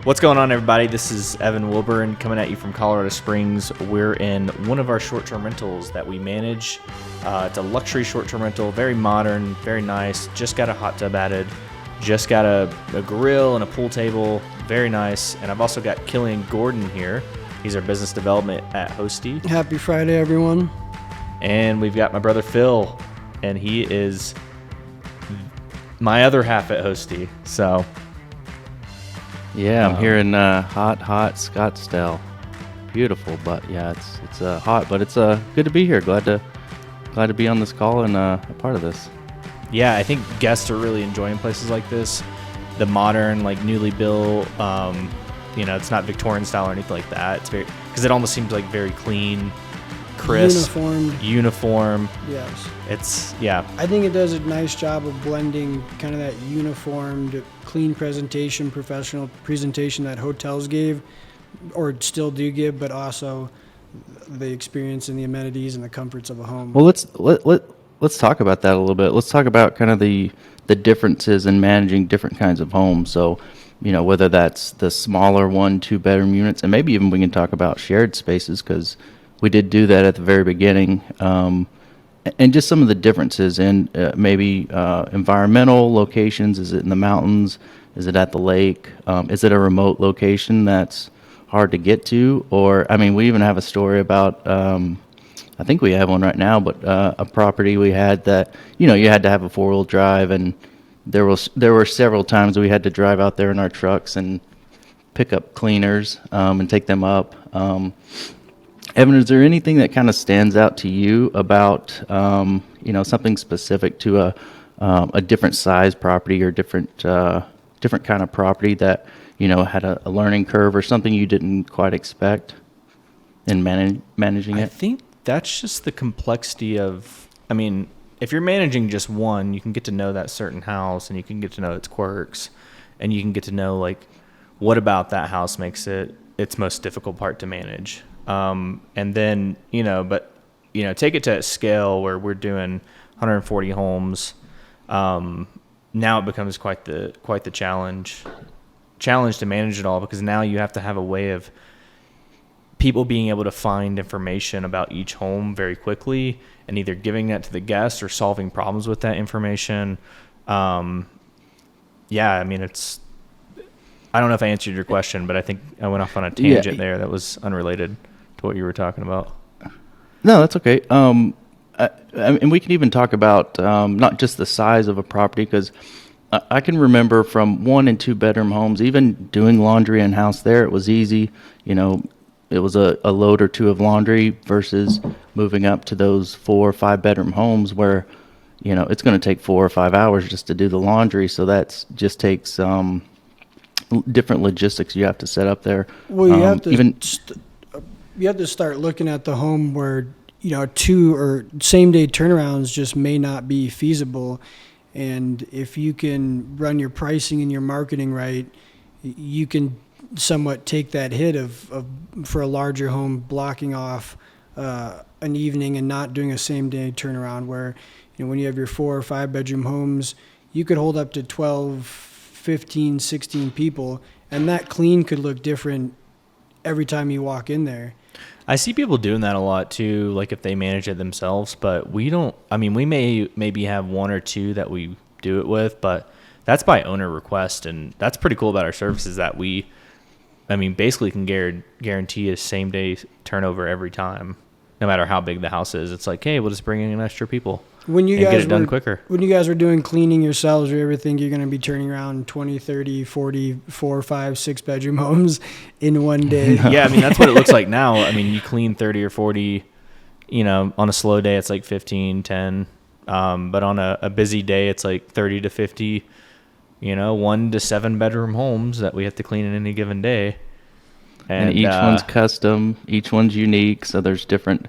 What's going on, everybody? This is Evan Wilburn coming at you from Colorado Springs. We're in one of our short-term rentals that we manage. It's a luxury short-term rental, very modern, very nice. Just got a hot tub added. Just got a grill and a pool table. Very nice. And I've also got Killian Gordon here. He's our business development at Hosty. Happy Friday, everyone. And we've got my brother Phil, and he is my other half at Hosty. So... yeah, I'm here in hot Scottsdale. Beautiful, but yeah, it's hot, but it's good to be here. Glad to be on this call and a part of this. Yeah, I think guests are really enjoying places like this. The modern, like newly built, it's not Victorian style or anything like that. It's very, because it almost seems like very clean, crisp, uniform. Yes. Yeah. I think it does a nice job of blending kind of that uniformed, clean presentation, professional presentation that hotels gave, or still do give, but also the experience and the amenities and the comforts of a home. Well, let's talk about that a little bit. Let's talk about kind of the differences in managing different kinds of homes. So, whether that's the smaller 1-2 bedroom units, and maybe even we can talk about shared spaces, because we did do that at the very beginning. And just some of the differences in maybe environmental locations. Is it in the mountains? Is it at the lake? Is it a remote location that's hard to get to? Or, we even have a story about, I think we have one right now, but a property we had that, you had to have a 4-wheel drive, and there were several times we had to drive out there in our trucks and pick up cleaners and take them up. Evan, is there anything that kind of stands out to you about, something specific to a different size property or different kind of property that, had a learning curve or something you didn't quite expect in managing it? I think that's just the complexity of, if you're managing just one, you can get to know that certain house and you can get to know its quirks, and you can get to know, like, what about that house makes it its most difficult part to manage. And then, take it to a scale where we're doing 140 homes. Now it becomes quite the challenge to manage it all, because now you have to have a way of people being able to find information about each home very quickly and either giving that to the guests or solving problems with that information. It's, I don't know if I answered your question, but I think I went off on a tangent there that was unrelated to what you were talking about. No, that's okay. And we can even talk about not just the size of a property, because I can remember from 1 and 2 bedroom homes, even doing laundry in house there, it was easy. It was a load or two of laundry versus moving up to those 4 or 5 bedroom homes where, it's going to take 4 or 5 hours just to do the laundry. So that's just takes different logistics you have to set up there. Well, you have to you have to start looking at the home where 2 or same day turnarounds just may not be feasible, and if you can run your pricing and your marketing right, you can somewhat take that hit of for a larger home blocking off an evening and not doing a same day turnaround, where when you have your 4 or 5 bedroom homes, you could hold up to 12, 15, 16 people, and that clean could look different every time you walk in there. I see people doing that a lot too, like if they manage it themselves, but we don't. We maybe have 1 or 2 that we do it with, but that's by owner request, and that's pretty cool about our services that we, basically can guarantee a same day turnover every time, no matter how big the house is. It's like, hey, we'll just bring in extra people and get it done quicker. When you guys were doing cleaning yourselves, you ever think you're going to be turning around 20, 30, 40, 4, 5, 6 bedroom homes in one day? Yeah, that's what it looks like now. You clean 30 or 40, on a slow day it's like 15, 10. But on a busy day it's like 30 to 50, 1 to 7 bedroom homes that we have to clean in any given day. And each one's custom, each one's unique, so there's different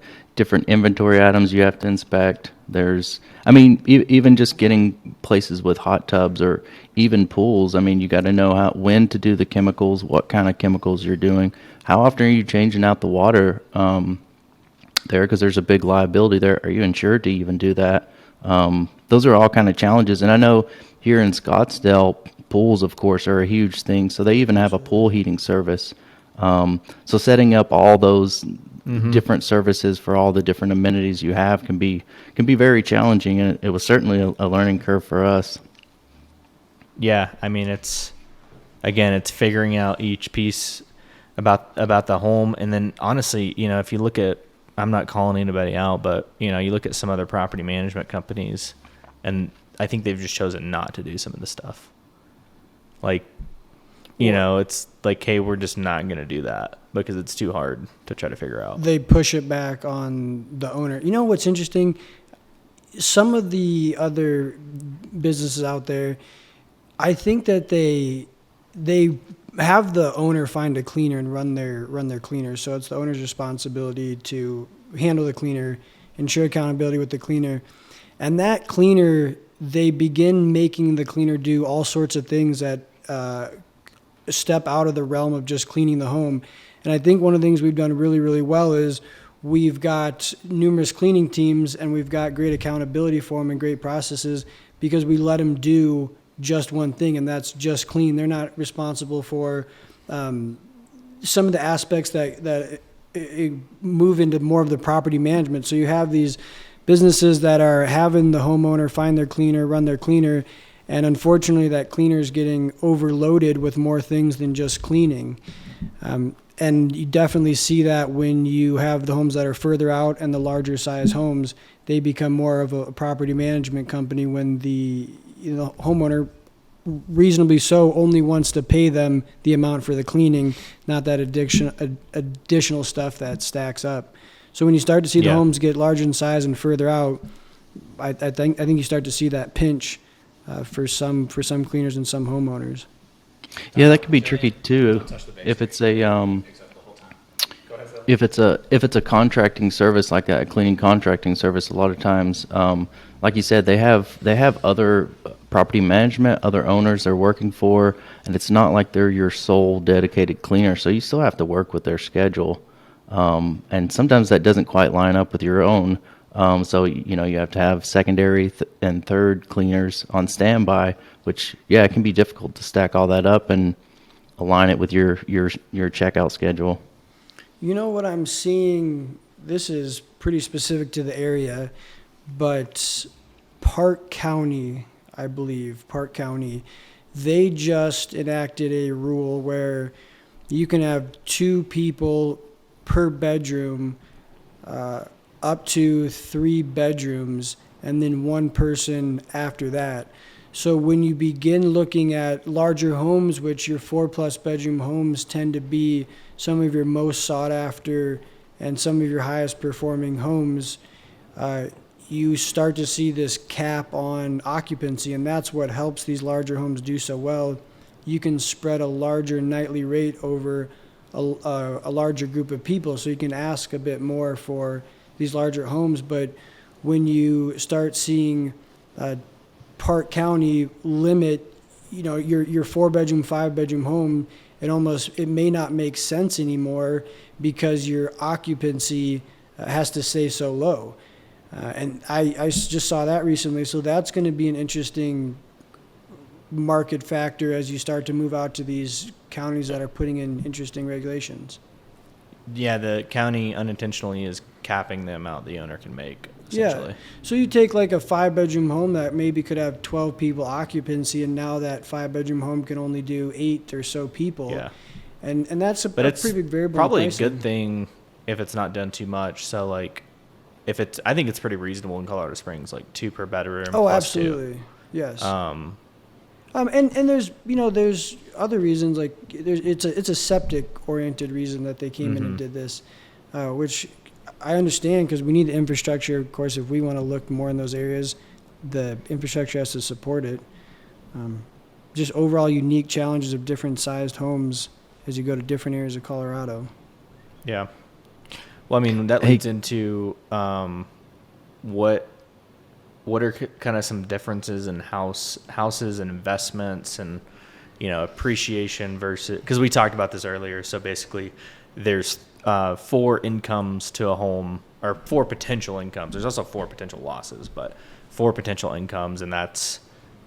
inventory items you have to inspect. There's, even just getting places with hot tubs or even pools, you got to know when to do the chemicals, what kind of chemicals you're doing, how often are you changing out the water there, because there's a big liability there. Are you insured to even do that? Those are all kind of challenges, and I know here in Scottsdale, pools, of course, are a huge thing. So they even have a pool heating service. So setting up all those different services for all the different amenities you have can be very challenging, and it was certainly a learning curve for us. Yeah, I mean, it's figuring out each piece about the home, and then honestly, if you look at, I'm not calling anybody out, but you look at some other property management companies, and I think they've just chosen not to do some of the stuff. Like, it's like, hey, we're just not going to do that because it's too hard to try to figure out. They push it back on the owner. You know what's interesting? Some of the other businesses out there, I think that they have the owner find a cleaner and run their cleaner. So it's the owner's responsibility to handle the cleaner, ensure accountability with the cleaner. And that cleaner, they begin making the cleaner do all sorts of things that step out of the realm of just cleaning the home. And I think one of the things we've done really, really well is we've got numerous cleaning teams, and we've got great accountability for them and great processes because we let them do just one thing, and that's just clean. They're not responsible for some of the aspects that move into more of the property management. So you have these businesses that are having the homeowner find their cleaner, run their cleaner, and unfortunately that cleaner is getting overloaded with more things than just cleaning. And you definitely see that when you have the homes that are further out and the larger size homes, they become more of a property management company when the homeowner, reasonably so, only wants to pay them the amount for the cleaning, not that additional stuff that stacks up. So when you start to see the homes get larger in size and further out, I think you start to see that pinch for some cleaners and some homeowners. Yeah, that can be tricky too. If it's a contracting service like that, a cleaning contracting service, a lot of times, like you said, they have other property management, other owners they're working for, and it's not like they're your sole dedicated cleaner. So you still have to work with their schedule, and sometimes that doesn't quite line up with your own. So you have to have secondary and third cleaners on standby, which it can be difficult to stack all that up and align it with your checkout schedule. You know what I'm seeing, this is pretty specific to the area, but Park County, I believe, they just enacted a rule where you can have 2 people per bedroom, up to 3 bedrooms, and then 1 person after that. So when you begin looking at larger homes, which your 4+ bedroom homes tend to be some of your most sought after and some of your highest performing homes, you start to see this cap on occupancy, and that's what helps these larger homes do so well. You can spread a larger nightly rate over a larger group of people, so you can ask a bit more for these larger homes. But when you start seeing Park County limit, your 4-bedroom, 5-bedroom home, it may not make sense anymore because your occupancy has to stay so low. And I just saw that recently, so that's going to be an interesting market factor as you start to move out to these counties that are putting in interesting regulations. Yeah, the county unintentionally is capping the amount the owner can make, essentially. Yeah. So you take like a 5-bedroom home that maybe could have 12 people occupancy, and now that 5-bedroom home can only do 8 or so people. Yeah. And that's a pretty big variable. Probably a good thing if it's not done too much. So like, I think it's pretty reasonable in Colorado Springs, like 2 per bedroom. Oh, plus absolutely. 2. Yes. And there's other reasons, like it's a septic oriented reason that they came in and did this, which I understand because we need the infrastructure. Of course, if we want to look more in those areas, the infrastructure has to support it. Just overall unique challenges of different sized homes as you go to different areas of Colorado. Yeah. Well, I mean, that leads into what are kind of some differences in houses and investments and, appreciation versus, because we talked about this earlier. So basically there's 4 incomes to a home, or 4 potential incomes. There's also 4 potential losses, but 4 potential incomes. And that's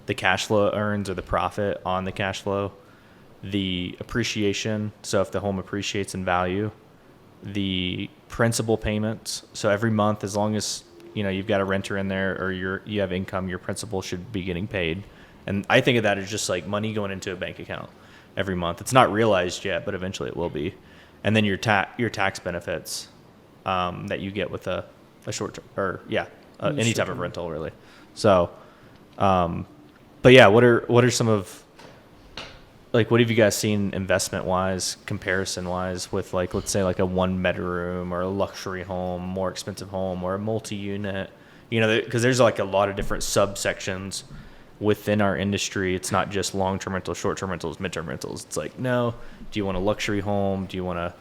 the cash flow it earns or the profit on the cash flow, the appreciation. So if the home appreciates in value, the principal payments. So every month, as long as you've got a renter in there or you have income, your principal should be getting paid. And I think of that as just like money going into a bank account every month. It's not realized yet, but eventually it will be. And then your tax benefits that you get with a short term or any type of rental really. So, but yeah, what are some of like what have you guys seen investment wise, comparison wise with like let's say like a 1-bedroom or a luxury home, more expensive home or a multi-unit? Because there's like a lot of different subsections within our industry. It's not just long-term rentals, short-term rentals, mid-term rentals. It's like, no, do you want a luxury home? Do you want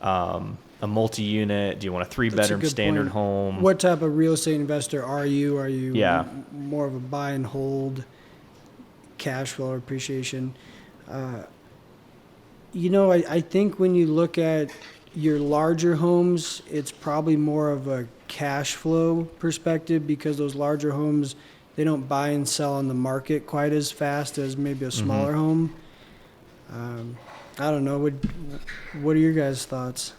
a multi-unit? Do you want a 3-bedroom standard home? What type of real estate investor are you? Are you Yeah. more of a buy and hold, cash flow appreciation? I think when you look at your larger homes, it's probably more of a cash flow perspective because those larger homes, they don't buy and sell on the market quite as fast as maybe a smaller home. I don't know. What are your guys' thoughts?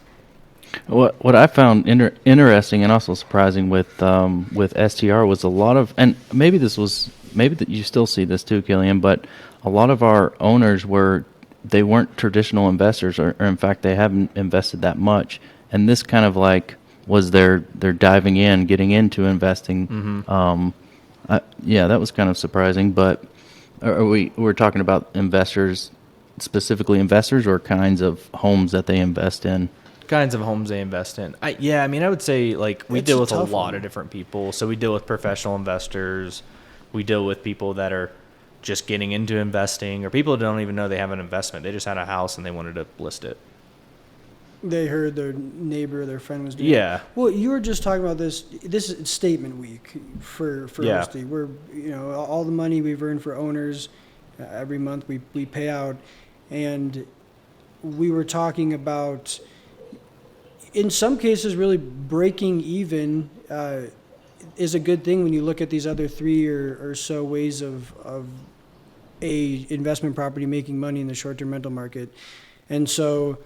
What I found interesting and also surprising with STR was a lot of, and maybe that you still see this too, Killian, but a lot of our owners they weren't traditional investors, or in fact they haven't invested that much, and this kind of like was their diving in, getting into investing. That was kind of surprising. But we're talking about investors, specifically investors, or kinds of homes that they invest in. Kinds of homes they invest in. I would say like we It's deal a with a tough lot one. of different people. So we deal with professional investors. We deal with people that are just getting into investing, or people that don't even know they have an investment. They just had a house and they wanted to list it. They heard their neighbor or their friend was doing Yeah. it. Well, you were just talking about this. This is statement week for Yeah. Hosty. We're, all the money we've earned for owners every month we pay out. And we were talking about, in some cases, really breaking even is a good thing when you look at these other three or so ways of a investment property making money in the short-term rental market. And so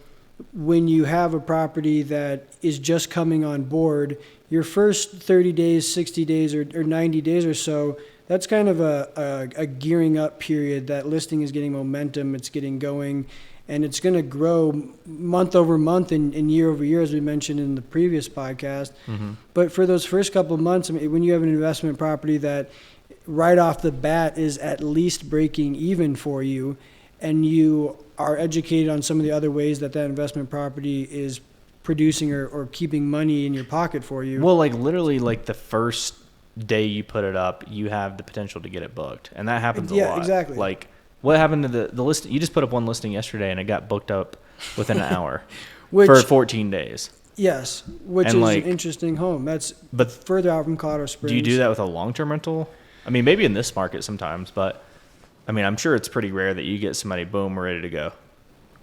when you have a property that is just coming on board, your first 30 days, 60 days, or 90 days or so, that's kind of a gearing up period. That listing is getting momentum, it's getting going, and it's going to grow month over month and year over year, as we mentioned in the previous podcast. But for those first couple of months, when you have an investment property that right off the bat is at least breaking even for you, and you are educated on some of the other ways that investment property is producing or keeping money in your pocket for you. Well, like literally like the first day you put it up, you have the potential to get it booked. And that happens a lot. Yeah, exactly. Like what happened to the listing? You just put up one listing yesterday and it got booked up within an hour for 14 days. Yes, which And is like- an interesting home. That's But further out from Colorado Springs. do you do that with a long-term rental? I mean, maybe in this market sometimes, but I mean, I'm sure it's pretty rare that you get somebody, boom, ready to go.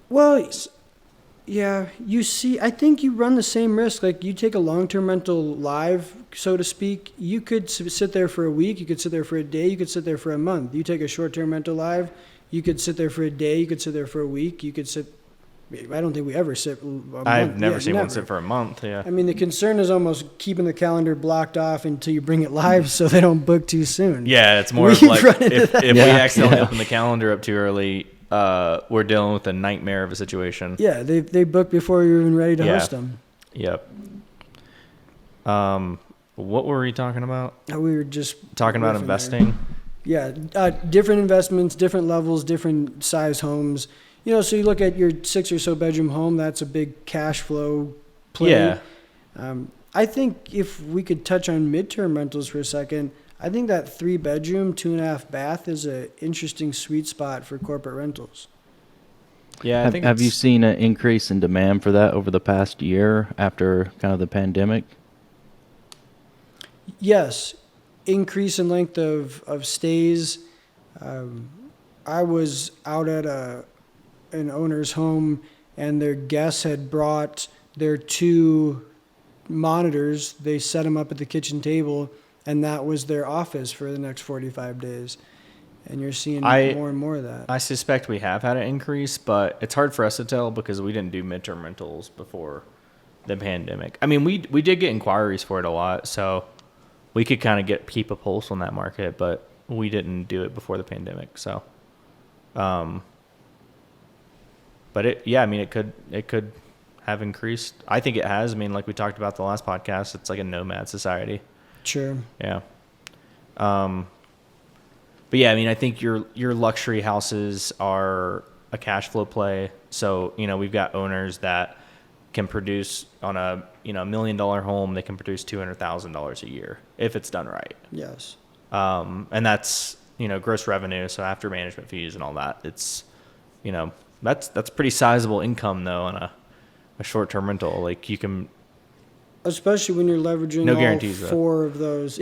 Well, yeah, I think you run the same risk. Like you take a long-term rental live, so to speak, you could sit there for a week, you could sit there for a day, you could sit there for a month. You take a short-term rental live, you could sit there for a day, you could sit there for a week, you could sit, I don't think we ever sit a month. I've never seen one never. sit for a month, yeah. I mean, the concern is almost keeping the calendar blocked off until you bring it live so they don't book too soon. Yeah, it's more of We've like run into if we Yeah, accidentally yeah. open the calendar up too early, we're dealing with a nightmare of a situation. Yeah, they book before you're even ready to Yeah. host them. Yep. What were we talking about? We were just Talking about riffing there. investing. Yeah, different investments, different levels, different size homes. So you look at your 6 or so bedroom home, that's a big cash flow play. Yeah. I think if we could touch on midterm rentals for a second, I think that 3-bedroom, 2.5 bath is an interesting sweet spot for corporate rentals. Yeah, I think Have you it's- seen an increase in demand for that over the past year after kind of the pandemic? Yes, increase in length of stays. I was out at an owner's home, and their guests had brought their 2 monitors. They set them up at the kitchen table, and that was their office for the next 45 days. and you're seeing I- more and more of that. I suspect we have had an increase, but it's hard for us to tell because we didn't do midterm rentals before the pandemic. I mean, we did get inquiries for it a lot, so we could kind of keep a pulse on that market, but we didn't do it before the pandemic. So, but I mean, it could have increased. I think it has. I mean, like we talked about the last podcast, it's like a nomad society. Sure. Yeah. But yeah, I mean, I think your luxury houses are a cash flow play. So, we've got owners that can produce on a, $1 million home, they can produce $200,000 a year if it's done right. Yes. And that's, gross revenue. So after management fees and all that, it's, that's pretty sizable income though on a short-term rental. Like you can, Especially when you're leveraging No all guarantees, though. 4 of those.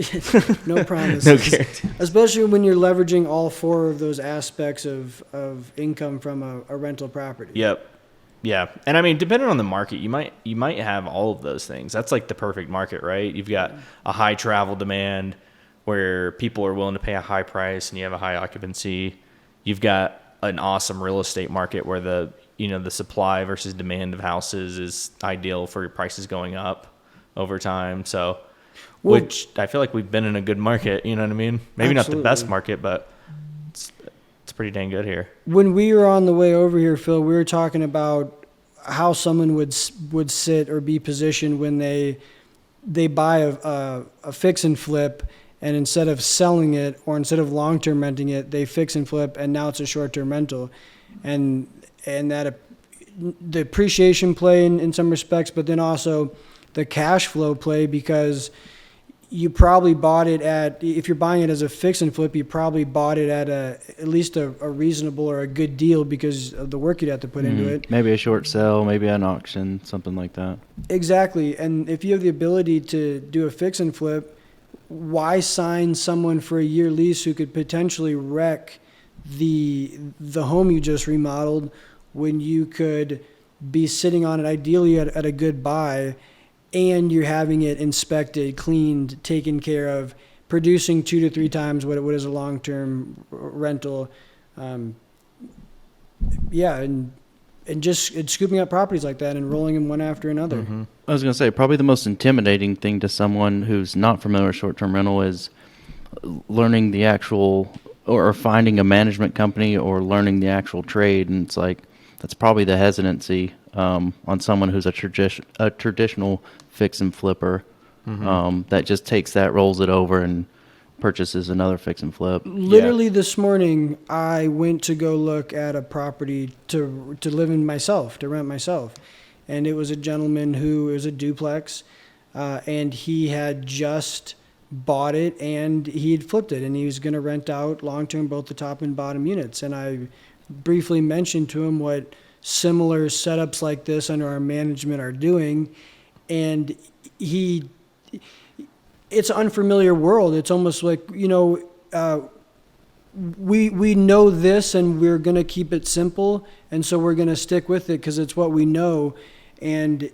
No promises. No guarantee. Especially when you're leveraging all 4 of those aspects of income from a rental property. Yep. Yeah. And I mean, depending on the market, you might have all of those things. That's like the perfect market, right? You've got a high travel demand where people are willing to pay a high price and you have a high occupancy. You've got an awesome real estate market where the supply versus demand of houses is ideal for your prices going up over time. So, Well- which I feel like we've been in a good market, you know what I mean? Maybe not the best Absolutely. market, but it's pretty dang good here. When we were on the way over here, Phil, we were talking about how someone would sit or be positioned when they buy a fix and flip, and instead of selling it or instead of long-term renting it, they fix and flip, and now it's a short-term rental, and that the appreciation play in some respects, but then also the cash flow play, because you probably bought it if you're buying it as a fix and flip, you probably bought it at at least a reasonable or a good deal because of the work you'd have to put into it. Maybe a short sale, maybe an auction, something like that. Exactly. And if you have the ability to do a fix and flip, why sign someone for a year lease who could potentially wreck the home you just remodeled when you could be sitting on it ideally at a good buy, and you're having it inspected, cleaned, taken care of, producing 2 to 3 times what is a long-term rental. And scooping up properties like that and rolling them one after another. Mm-hmm. I was going to say, probably the most intimidating thing to someone who's not familiar with short-term rental is learning the actual, or finding a management company or learning the actual trade. And it's like, that's probably the hesitancy on someone who's a traditional fix and flipper that just takes that, rolls it over, and purchases another fix and flip. Literally this morning, I went to go look at a property to live in myself, to rent myself. And it was a gentleman who is a duplex, and he had just bought it and he had flipped it, and he was going to rent out long-term both the top and bottom units. And I briefly mentioned to him what similar setups like this under our management are doing, and it's an unfamiliar world. It's almost like, we know this and we're going to keep it simple, and so we're going to stick with it because it's what we know. And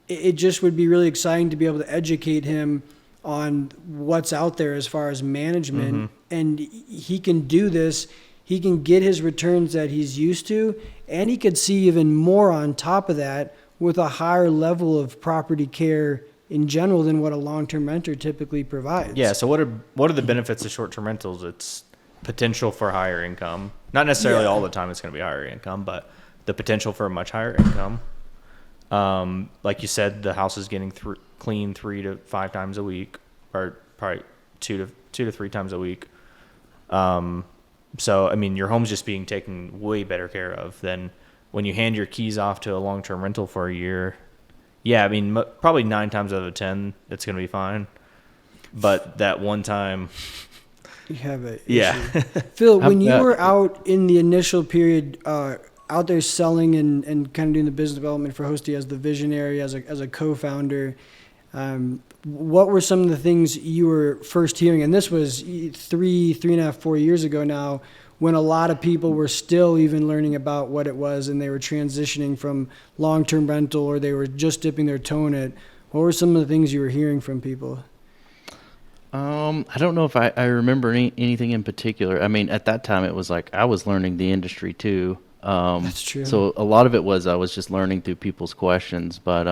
it just would be really exciting to be able to educate him on what's out there as far as management. And he can do this. He can get his returns that he's used to, and he could see even more on top of that with a higher level of property care in general than what a long-term renter typically provides. Yeah. So what are the benefits of short-term rentals? It's potential for higher income. Not necessarily all the time it's going to be higher income, but the potential for a much higher income. Like you said, the house is getting clean 3 to 5 times a week, or probably 2 to 3 times a week. So, I mean, your home's just being taken way better care of than when you hand your keys off to a long-term rental for a year. Yeah, I mean, probably 9 times out of 10, it's going to be fine. But that one time, You have a yeah. issue. Phil, when you bet. were out in the initial period, out there selling and kind of doing the business development for Hosty as the visionary, as a co-founder, what were some of the things you were first hearing? And this was 3.5, 4 years ago now, when a lot of people were still even learning about what it was, and they were transitioning from long-term rental, or they were just dipping their toe in it. What were some of the things you were hearing from people? I don't know if I remember anything in particular. I mean, at that time, it was like I was learning the industry too. That's true. So a lot of it was I was just learning through people's questions. But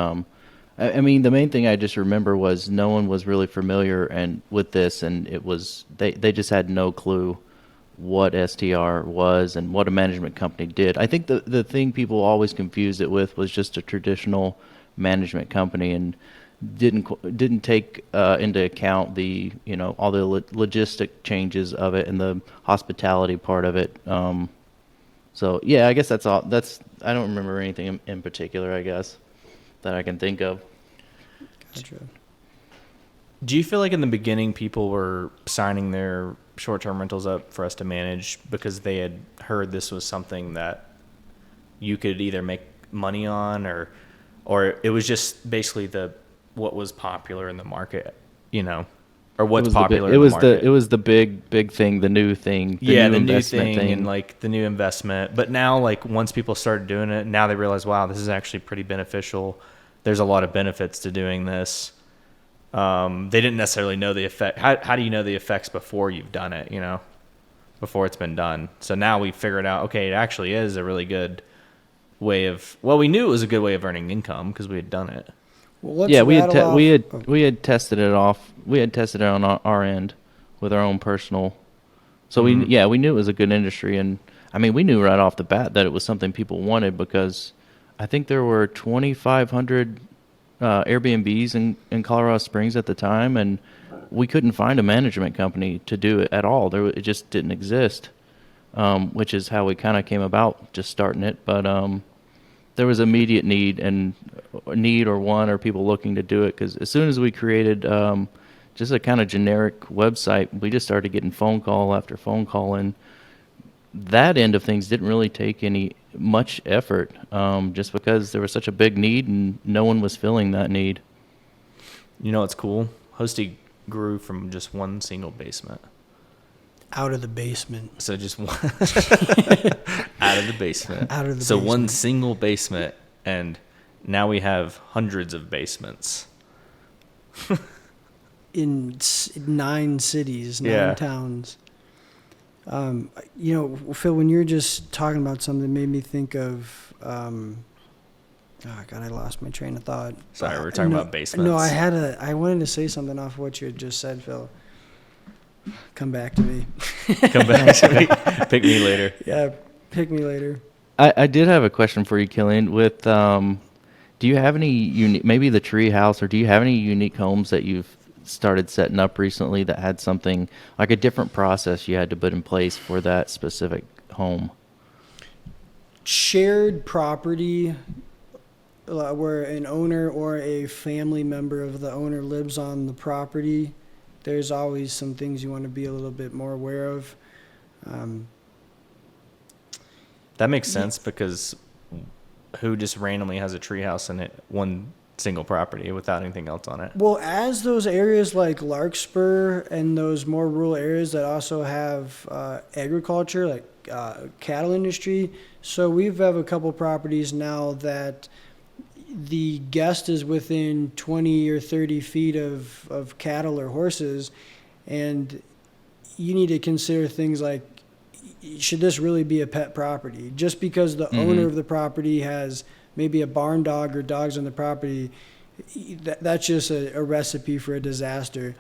I mean, the main thing I just remember was no one was really familiar and with this, and it was they just had no clue what STR was and what a management company did. I think the thing people always confused it with was just a traditional management company and didn't take into account the all the logistic changes of it and the hospitality part of it. So yeah, I guess that's all. I don't remember anything in particular, I guess, that I can think of. Gotcha. Do you feel like in the beginning people were signing their short-term rentals up for us to manage because they had heard this was something that you could either make money on or it was just basically what was popular in the market, or what's popular in the market? It was the big thing, the new thing, the new investment thing and like the new investment. But now, like once people started doing it, now they realize, wow, this is actually pretty beneficial. There's a lot of benefits to doing this. They didn't necessarily know the effect. How do you know the effects before you've done it, before it's been done? So now we figured out, okay, it actually is a really good way of, we knew it was a good way of earning income because we had done it. Well, Yeah, we had tested it off. We had tested it on our end with our own personal. So we knew it was a good industry, and I mean we knew right off the bat that it was something people wanted because I think there were 2,500 Airbnbs in Colorado Springs at the time, and we couldn't find a management company to do it at all. It just didn't exist, which is how we kind of came about just starting it. But there was immediate need or people looking to do it because as soon as we created just a kind of generic website, we just started getting phone call after phone call, and that end of things didn't really take much effort just because there was such a big need and no one was filling that need. It's cool. Hosty grew from just one single basement. Out of the basement. So just one out of the basement. Out of the so basement. one single basement, and now we have hundreds of basements. In 9 cities, 9 towns. Phil, when you're just talking about something, it made me think of, oh God, I lost my train of thought. Sorry, we're talking about basements. No, I wanted to say something off of what you had just said, Phil. Come back to me. Come back to me. Pick me later. Yeah, pick me later. I did have a question for you, Killian. With do you have any unique, maybe the tree house, or do you have any unique homes that you've started setting up recently that had something like a different process you had to put in place for that specific home? Shared property where an owner or a family member of the owner lives on the property, there's always some things you want to be a little bit more aware of. That makes sense because who just randomly has a treehouse in it, one single property without anything else on it? Well, as those areas like Larkspur and those more rural areas that also have agriculture, like cattle industry, so we have a couple properties now that the guest is within 20 or 30 feet of cattle or horses, and you need to consider things like, should this really be a pet property? Just because the owner of the property has maybe a barn dog or dogs on the property, that's just a recipe for a disaster.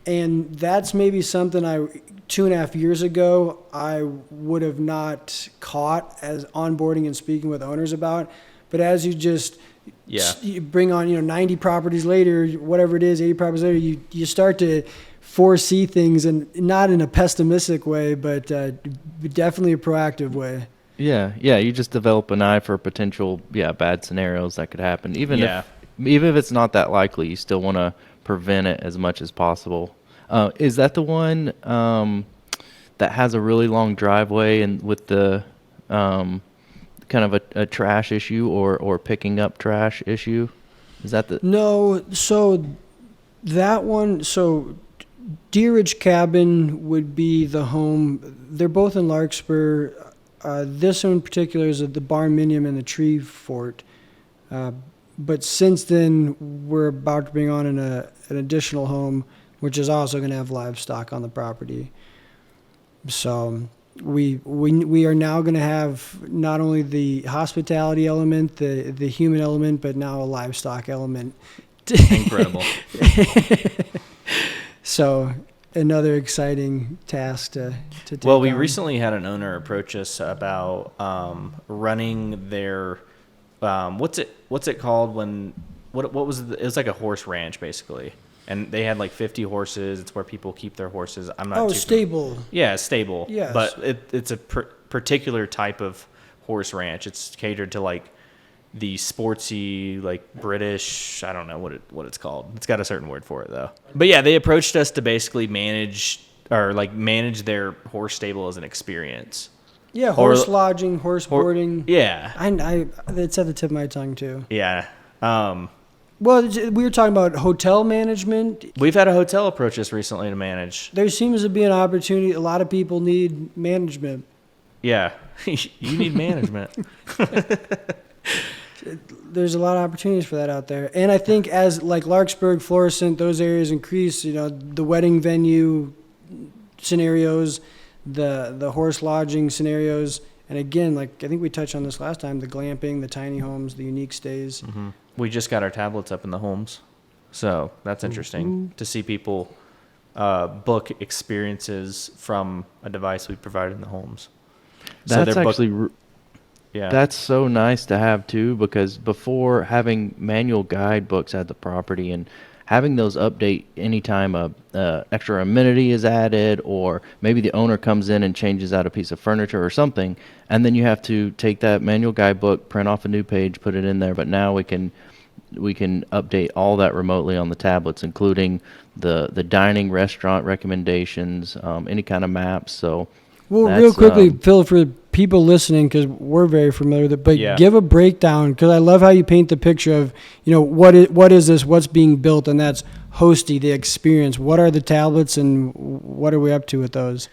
And that's maybe something 2.5 years ago, I would have not caught as onboarding and speaking with owners about. But as you just you bring on, 90 properties later, whatever it is, 80 properties later, you start to foresee things, and not in a pessimistic way, but definitely a proactive way. Yeah, you just develop an eye for potential bad scenarios that could happen. Even if it's not that likely, you still want to prevent it as much as possible. Is that the one that has a really long driveway and with the kind of a trash issue or picking up trash issue? Is that the... No, so that one, so Deer Ridge Cabin would be the home. They're both in Larkspur. This one in particular is the Barn Minium and the Tree Fort. But since then, we're about to bring on an additional home which is also going to have livestock on the property. So we are now going to have not only the hospitality element, the human element, but now a livestock element. Incredible. So another exciting task to take Well, we on. recently had an owner approach us about running their what's it called when what was it was like a horse ranch basically, and they had like 50 horses. It's where people keep their horses. I'm not Oh, too stable. Yeah, stable. Yes. But it's a particular type of horse ranch. It's catered to like the sportsy, like British. I don't know what it's called. It's got a certain word for it though. But yeah, they approached us to basically manage their horse stable as an experience. Yeah, horse lodging, horse boarding. Yeah. I it's at the tip of my tongue too. Yeah. Well, we were talking about hotel management. We've had a hotel approach us recently to manage. There seems to be an opportunity. A lot of people need management. Yeah. You need management. There's a lot of opportunities for that out there. And I think as like Larkspur, Florissant, those areas increase, the wedding venue scenarios, the horse lodging scenarios, and again, like I think we touched on this last time, the glamping, the tiny homes, the unique stays. Mm-hmm. We just got our tablets up in the homes. So that's interesting to see people book experiences from a device we provided in the homes. That's actually yeah. That's so nice to have too, because before having manual guidebooks at the property and having those update anytime a extra amenity is added, or maybe the owner comes in and changes out a piece of furniture or something, and then you have to take that manual guidebook, print off a new page, put it in there. But now we can update all that remotely on the tablets, including the dining restaurant recommendations, any kind of maps. So well, real quickly, Phil, for people listening, because we're very familiar with it, but give a breakdown, because I love how you paint the picture of, what is this, what's being built, and that's Hosty, the experience. What are the tablets, and what are we up to with those?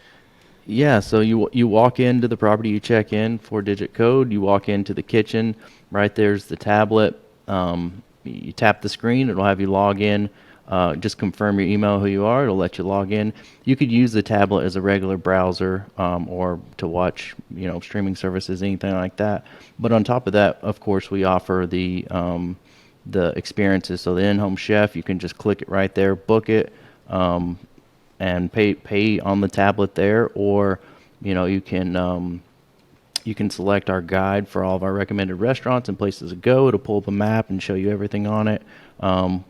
Yeah, so you walk into the property, you check in, 4-digit code, you walk into the kitchen, right there's the tablet. You tap the screen, it'll have you log in. Just confirm your email, who you are. It'll let you log in. You could use the tablet as a regular browser or to watch, streaming services, anything like that. But on top of that, of course, we offer the experiences. So the in-home chef, you can just click it right there, book it, and pay on the tablet there, or you can select our guide for all of our recommended restaurants and places to go. It'll pull up a map and show you everything on it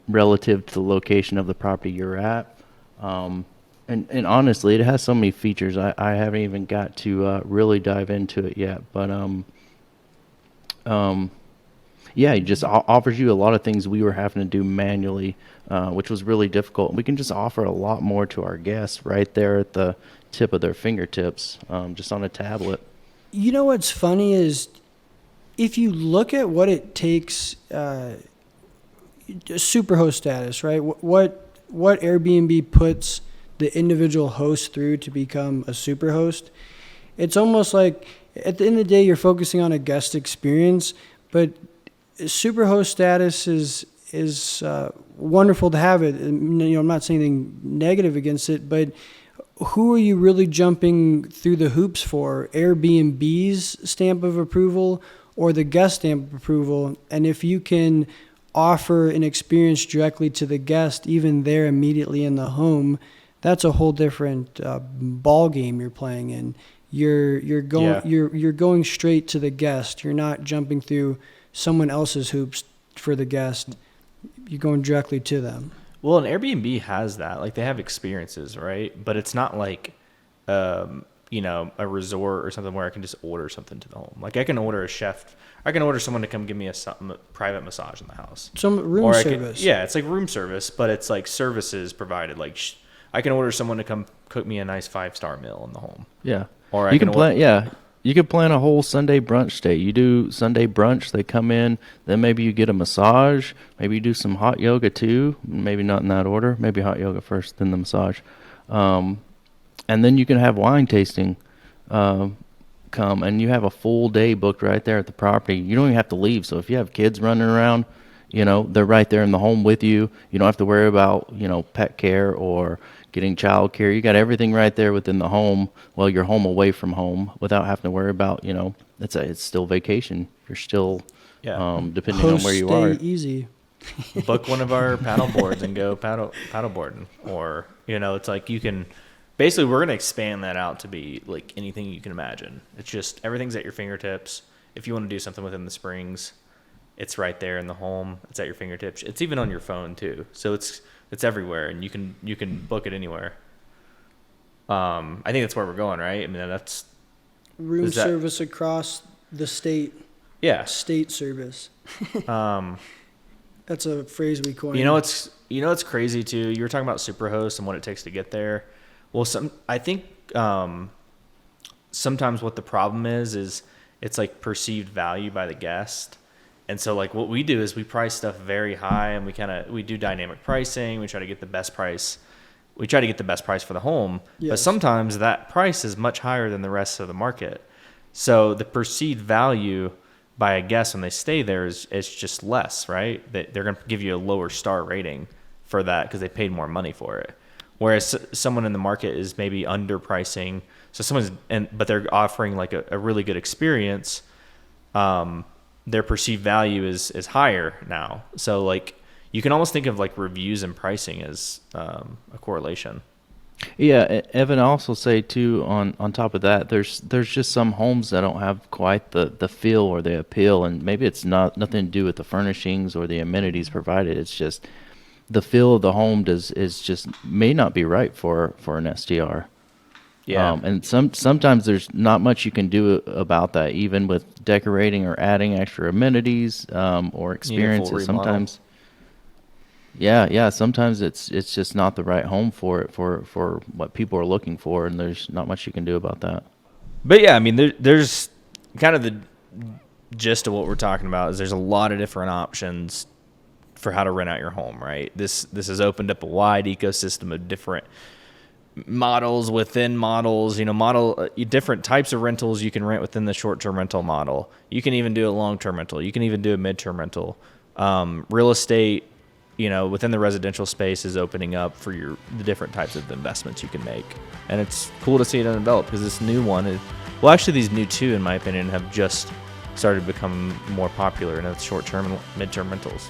relative to the location of the property you're at. And honestly, it has so many features. I haven't even got to really dive into it yet. But yeah, it just offers you a lot of things we were having to do manually, which was really difficult. We can just offer a lot more to our guests right there at the tip of their fingertips, just on a tablet. You know what's funny is if you look at what it takes, superhost status, right? What Airbnb puts the individual host through to become a superhost. It's almost like at the end of the day, you're focusing on a guest experience, but superhost status is wonderful to have it. I'm not saying anything negative against it, but who are you really jumping through the hoops for? Airbnb's stamp of approval or the guest stamp of approval? And if you can offer an experience directly to the guest, even there immediately in the home, that's a whole different ball game you're playing in. You're going straight to the guest. You're not jumping through someone else's hoops for the guest. You're going directly to them. Well, an Airbnb has that. Like, they have experiences, right? But it's not like, a resort or something where I can just order something to the home. Like, I can order someone to come give me a private massage in the house. Some room service. It's like room service, but it's like services provided. Like, I can order someone to come cook me a nice 5-star meal in the home. Yeah. Or You could plan a whole Sunday brunch day. You do Sunday brunch, they come in, then maybe you get a massage, maybe you do some hot yoga too, maybe not in that order, maybe hot yoga first, then the massage. And then you can have wine tasting come, and you have a full day booked right there at the property. You don't even have to leave, so if you have kids running around, You know, they're right there in the home with you. You don't have to worry about, pet care or getting child care. You got everything right there within the home. Well, you're home away from home without having to worry about, it's still vacation. You're still, Yeah. depending on Host where you stay are. easy. Book one of our paddle boards and go paddle boarding. Or, it's like you can basically, we're going to expand that out to be like anything you can imagine. It's just everything's at your fingertips. If you want to do something within the springs, it's right there in the home. It's at your fingertips. It's even on your phone too. So it's everywhere, and you can book it anywhere. I think that's where we're going, right? I mean, that's Room Is that- service across the state. yeah. State service. That's a phrase we coined. It's crazy too. You were talking about Superhost and what it takes to get there. Well, I think sometimes what the problem is it's like perceived value by the guest. And so like what we do is we price stuff very high, and we do dynamic pricing. We try to get the best price. We try to get the best price for the home, but Yes. sometimes that price is much higher than the rest of the market. So the perceived value by a guest when they stay there is just less, right? They're going to give you a lower star rating for that because they paid more money for it. Whereas someone in the market is maybe underpricing. So but they're offering like a really good experience. Their perceived value is higher now. So like you can almost think of like reviews and pricing as a correlation. Yeah, Evan, I also say too, on top of that, there's just some homes that don't have quite the feel or the appeal, and maybe it's nothing to do with the furnishings or the amenities provided. It's just the feel of the home may not be right for an STR. Yeah. And sometimes there's not much you can do about that, even with decorating or adding extra amenities or experiences. remodel. Sometimes, yeah. Sometimes it's just not the right home for it for what people are looking for, and there's not much you can do about that. But yeah, I mean, there's kind of the gist of what we're talking about is there's a lot of different options for how to rent out your home, right? This has opened up a wide ecosystem of different models within models, different types of rentals you can rent within the short-term rental model. You can even do a long-term rental. You can even do a mid-term rental. Real estate, within the residential space is opening up for the different types of investments you can make. And it's cool to see it undeveloped because this new one actually these new two, in my opinion, have just started to become more popular in the short-term and mid-term rentals.